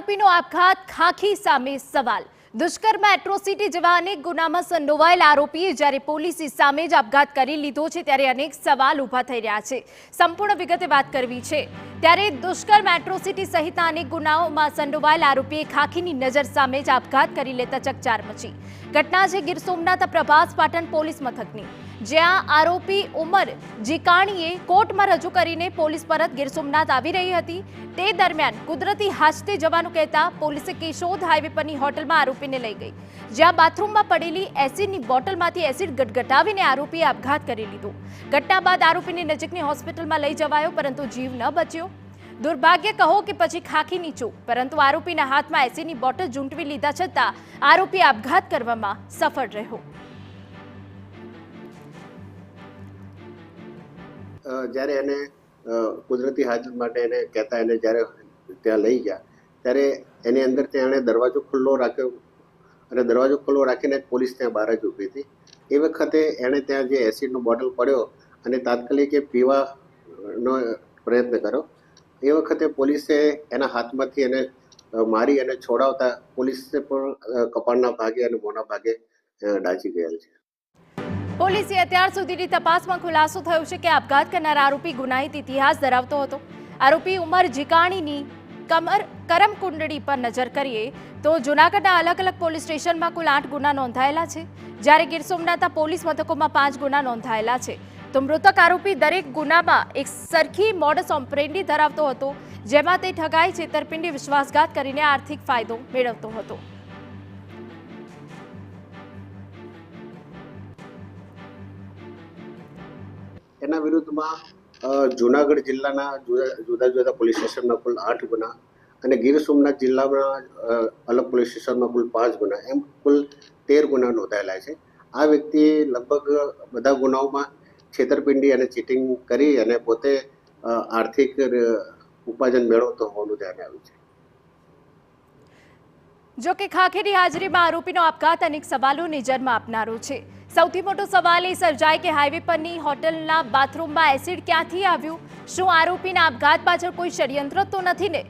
આરોપીનો આપઘાત ખાખી સામે સવાલ। દુષ્કર્મ એટ્રોસિટી જેવા અનેક ગુનામાં સંડોવાયેલ આરોપીએ જ્યારે પોલીસે સામે જ આપઘાત કરી લીધો છે ત્યારે અનેક સવાલ ઊભા થઈ રહ્યા છે। સંપૂર્ણ વિગતે વાત કરવી છે ત્યારે દુષ્કર્મ એટ્રોસિટી સહિતના અનેક ગુનાઓમાં સંડોવાયેલ આરોપીએ ખાખીની નજર સામે જ આપઘાત કરી લેતા ચકચાર મચી। ઘટના છે ગીર સોમનાથ પ્રભાસ પાટણ પોલીસ મથકની, જ્યાં આરોપી ઉમર જીકાણીએ કોર્ટમાં રજૂ કરીને પોલીસ પરત ગીર સોમનાથ આવી રહી હતી। તે દરમિયાન કુદરતી હાજતે જવાનું કહેતા પોલીસે કેશોદ હાઈવે પરની હોટલમાં આરોપીને લઈ ગઈ, જ્યાં બાથરૂમમાં પડેલી એસિડની બોટલમાંથી એસિડ ગટગટાવીને આરોપીએ આપઘાત કરી લીધો। ઘટના બાદ આરોપીને નજીકની હોસ્પિટલમાં લઈ જવાયો, પરંતુ જીવ ન બચ્યો। દુર્ભાગ્ય કહો કે પછી ખાખીની ચૂક, પરંતુ આરોપીના હાથમાં એસિડની બોટલ ઝૂંટવી લીધા છતાં આરોપી આપઘાત કરવામાં સફળ રહ્યો। જ્યારે એને કુદરતી હાજત માટે એને કહેતા એને જ્યારે ત્યાં લઈ ગયા ત્યારે એની અંદર ત્યાં એણે દરવાજો ખુલ્લો રાખ્યો અને દરવાજો ખુલ્લો રાખીને પોલીસ ત્યાં બહાર જ ઊભી હતી। એ વખતે એણે ત્યાં જે એસિડનો બોટલ પડ્યો અને તાત્કાલિક એ પીવાનો પ્રયત્ન કર્યો। એ વખતે પોલીસે એના હાથમાંથી એને મારી અને છોડાવતા પોલીસે પણ કપાળના ભાગે અને મોંના ભાગે દાઝી ગયેલ છે। પોલીસે અત્યાર સુધીની તપાસમાં ખુલાસો થયો છે કે આપઘાત કરનાર આરોપી ગુનાહિત ઇતિહાસ ધરાવતો હતો। આરોપી ઉમર જીકાણીની કરમકુંડળી પર નજર કરીએ તો જૂનાગઢના અલગ અલગ પોલીસ સ્ટેશનમાં કુલ 8 ગુના નોંધાયેલા છે, જ્યારે ગીર સોમનાથના પોલીસ મથકોમાં 5 ગુના નોંધાયેલા છે। તો મૃતક આરોપી દરેક ગુનામાં એક સરખી મોડસ ઓપરેન્ડી ધરાવતો હતો, જેમાં તે ઠગાઈ, છેતરપિંડી, વિશ્વાસઘાત કરીને આર્થિક ફાયદો મેળવતો હતો। એના વિરુદ્ધમાં જૂનાગઢ જિલ્લાના જુદા જુદા પોલીસ સ્ટેશનમાં કુલ 8 ગુના અને ગીર સોમનાથ જિલ્લામાં અલગ પોલીસ સ્ટેશનમાં કુલ 5 ગુના, એમ કુલ 13 ગુના નોંધાયેલા છે। આ વ્યક્તિએ લગભગ બધા ગુનાઓમાં છેતરપિંડી અને ચીટિંગ કરી અને પોતે આર્થિક ઉપાર્જન મેળવતો હોવાનું ધ્યાને આવ્યું છે। જો કે ખાખીની હાજરીમાં આરોપીનો આપઘાત અનેક સવાલોને જન્મ આપનારો છે। સૌથી મોટો સવાલ એ સર્જાય કે હાઈવે પરની હોટલના બાથરૂમમાં એસિડ ક્યાંથી આવ્યું? શું આરોપીના આપઘાત પાછળ કોઈ ષડયંત્ર તો નથી ને?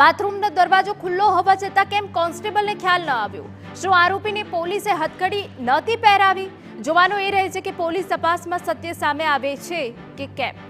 બાથરૂમનો દરવાજો ખુલ્લો હોવા છતાં કેમ કોન્સ્ટેબલને ખ્યાલ ન આવ્યો? શું આરોપીને પોલીસે હથકડી નહોતી પહેરાવી? જોવાનું એ રહે છે કે પોલીસ તપાસમાં સત્ય સામે આવે છે કે કેમ।